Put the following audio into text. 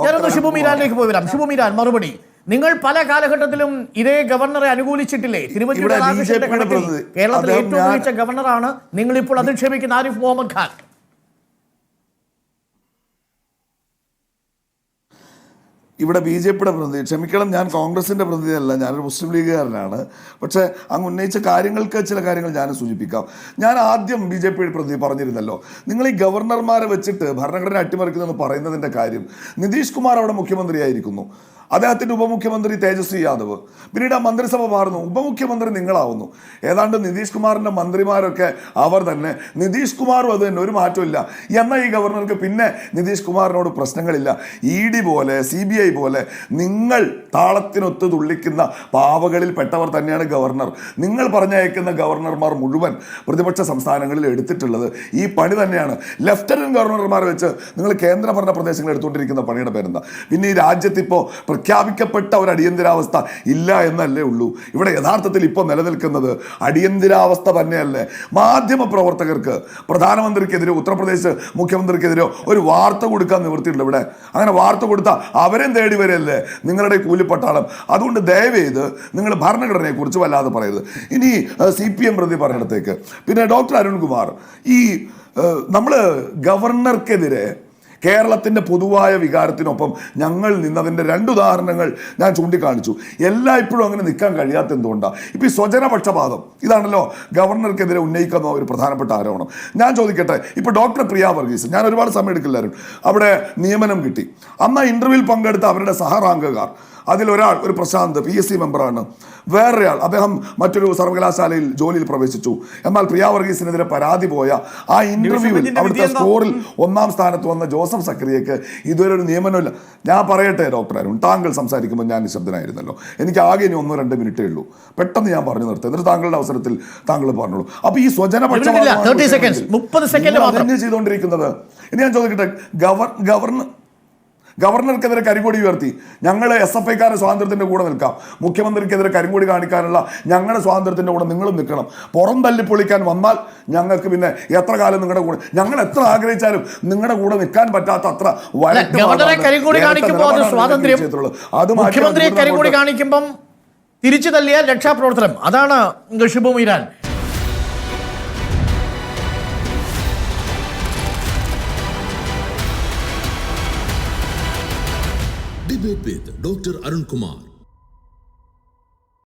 ഞാനൊന്ന് ഷിബു മീരാനിലേക്ക് പോയി വരാം. ഷിബു മീരാൻ, മറുപടി. നിങ്ങൾ പല കാലഘട്ടത്തിലും ഇതേ ഗവർണറെ അനുകൂലിച്ചിട്ടില്ലേ? തിരുവഞ്ചൂർ രാധാകൃഷ്ണന്റെ കണക്കിൽ കേരളത്തിലെ ഏറ്റവും മികച്ച ഗവർണറാണ് നിങ്ങളിപ്പോൾ അധിക്ഷേപിക്കുന്ന ആരിഫ് മുഹമ്മദ് ഖാൻ. ഇവിടെ BJP പ്രതിനിധി, ക്ഷമിക്കണം, ഞാൻ കോൺഗ്രസിൻ്റെ പ്രതിനിധിയല്ല, ഞാനൊരു മുസ്ലിം ലീഗുകാരനാണ്. പക്ഷേ അങ്ങ് ഉന്നയിച്ച കാര്യങ്ങൾക്ക് ചില കാര്യങ്ങൾ ഞാൻ സൂചിപ്പിക്കാം. ഞാൻ ആദ്യം BJP പ്രതിനിധി പറഞ്ഞിരുന്നല്ലോ, നിങ്ങൾ ഈ ഗവർണർമാരെ വെച്ചിട്ട് ഭരണഘടന അട്ടിമറിക്കുന്നതെന്ന് പറയുന്നതിൻ്റെ കാര്യം, നിതീഷ് കുമാർ അവിടെ മുഖ്യമന്ത്രിയായിരിക്കുന്നു, അദ്ദേഹത്തിൻ്റെ ഉപമുഖ്യമന്ത്രി തേജസ്വി യാദവ്, പിന്നീട് ആ മന്ത്രിസഭ മാറുന്നു, ഉപമുഖ്യമന്ത്രി നിങ്ങളാവുന്നു. ഏതാണ്ട് നിതീഷ് കുമാറിൻ്റെ മന്ത്രിമാരൊക്കെ അവർ തന്നെ, നിതീഷ് കുമാറും അത് തന്നെ, ഒരു മാറ്റമില്ല. എന്നാൽ ഈ ഗവർണർക്ക് പിന്നെ നിതീഷ് കുമാറിനോട് പ്രശ്നങ്ങളില്ല. ED പോലെ CBI പോലെ നിങ്ങൾ താളത്തിനൊത്ത് തുള്ളിക്കുന്ന പാവകളിൽ പെട്ടവർ തന്നെയാണ് ഗവർണർ. നിങ്ങൾ പറഞ്ഞയക്കുന്ന ഗവർണർമാർ മുഴുവൻ പ്രതിപക്ഷ സംസ്ഥാനങ്ങളിൽ എടുത്തിട്ടുള്ളത് ഈ പണി തന്നെയാണ്. ലെഫ്റ്റനന്റ് ഗവർണർമാരെ വെച്ച് നിങ്ങൾ കേന്ദ്രഭരണ പ്രദേശങ്ങൾ എടുത്തുകൊണ്ടിരിക്കുന്ന പണിയുടെ പേരെന്താ? പിന്നെ ഈ രാജ്യത്തിപ്പോൾ പ്രഖ്യാപിക്കപ്പെട്ട ഒരു അടിയന്തരാവസ്ഥ ഇല്ല എന്നല്ലേ ഉള്ളൂ. ഇവിടെ യഥാർത്ഥത്തിൽ ഇപ്പോൾ നിലനിൽക്കുന്നത് അടിയന്തരാവസ്ഥ തന്നെയല്ലേ. മാധ്യമ പ്രവർത്തകർക്ക് പ്രധാനമന്ത്രിക്കെതിരെ, ഉത്തർപ്രദേശ് മുഖ്യമന്ത്രിക്കെതിരെ ഒരു വാർത്ത കൊടുക്കാൻ നിവൃത്തിയില്ല. ഇവിടെ അങ്ങനെ വാർത്ത കൊടുത്താൽ അവരെയും തേടി വരെയല്ലേ നിങ്ങളുടെ കൂലിപ്പട്ടാളം. അതുകൊണ്ട് ദയവേത് നിങ്ങൾ ഭരണഘടനയെക്കുറിച്ച് വല്ലാതെ പറയരുത്. ഇനി CPM പ്രതി പറയുന്നിടത്തേക്ക്, പിന്നെ ഡോക്ടർ അരുൺകുമാർ, ഈ നമ്മൾ ഗവർണർക്കെതിരെ കേരളത്തിൻ്റെ പൊതുവായ വികാരത്തിനൊപ്പം ഞങ്ങൾ നിന്നതിൻ്റെ 2 ഉദാഹരണങ്ങൾ ഞാൻ ചൂണ്ടിക്കാണിച്ചു. എല്ലായ്പ്പോഴും അങ്ങനെ നിൽക്കാൻ കഴിയാത്ത എന്തുകൊണ്ടാണ്? ഇപ്പോൾ ഈ സ്വജനപക്ഷപാതം ഇതാണല്ലോ ഗവർണർക്കെതിരെ ഉന്നയിക്കുന്ന ഒരു പ്രധാനപ്പെട്ട ആരോപണം. ഞാൻ ചോദിക്കട്ടെ, ഇപ്പോൾ ഡോക്ടർ പ്രിയ വർഗീസ്, ഞാൻ ഒരുപാട് സമയം എടുക്കില്ലായിരുന്നു, അവിടെ നിയമനം കിട്ടി. അന്ന് ഇൻ്റർവ്യൂവിൽ പങ്കെടുത്ത അവരുടെ സഹറാങ്കുകാർ, അതിലൊരാൾ ഒരു പ്രശാന്ത് PSC മെമ്പറാണ്, വേറൊരാൾ അദ്ദേഹം മറ്റൊരു സർവകലാശാലയിൽ ജോലിയിൽ പ്രവേശിച്ചു. എന്നാൽ പ്രിയ വർഗീസിനെതിരെ പരാതി പോയ ആ ഇൻ്റർവ്യൂവിൽ അവിടുത്തെ സ്കോറിൽ 1ാം സ്ഥാനത്ത് വന്ന ജോസഫ് സക്രിയയ്ക്ക് ഇതുവരെ ഒരു നിയമനമില്ല. ഞാൻ പറയട്ടെ ഡോക്ടർ അരുൺ, താങ്കൾ സംസാരിക്കുമ്പോൾ ഞാൻ നിശബ്ദനായിരുന്നല്ലോ, എനിക്ക് ആകെ ഇനി 1-2 മിനിറ്റേ ഉള്ളൂ, പെട്ടെന്ന് ഞാൻ പറഞ്ഞു നിർത്തും, എന്നിട്ട് താങ്കളുടെ അവസരത്തിൽ താങ്കൾ പറഞ്ഞോളൂ. അപ്പോൾ ഈ സ്വജനപക്ഷം ചെയ്തുകൊണ്ടിരിക്കുന്നത്, ഇനി ഞാൻ ചോദിക്കട്ടെ, ഗവർണർക്കെതിരെ കരിങ്കൊടി ഉയർത്തി ഞങ്ങൾ SFIക്കാരുടെ സ്വാതന്ത്ര്യത്തിൻ്റെ കൂടെ നിൽക്കാം, മുഖ്യമന്ത്രിക്കെതിരെ കരിങ്കൊടി കാണിക്കാനുള്ള ഞങ്ങളുടെ സ്വാതന്ത്ര്യത്തിൻ്റെ കൂടെ നിങ്ങളും നിൽക്കണം. പുറം തല്ലിപ്പൊളിക്കാൻ വന്നാൽ ഞങ്ങൾക്ക് പിന്നെ എത്ര കാലം നിങ്ങളുടെ കൂടെ, ഞങ്ങൾ എത്ര ആഗ്രഹിച്ചാലും നിങ്ങളുടെ കൂടെ നിൽക്കാൻ പറ്റാത്ത അത്ര മുഖ്യമന്ത്രിയെ കരിങ്കൊടി കാണിക്കുമ്പം തിരിച്ചു തല്ലിയാൽ രക്ഷാപ്രവർത്തനം. അതാണ് Shibu Meeran. Debate with Dr. Arun Kumar.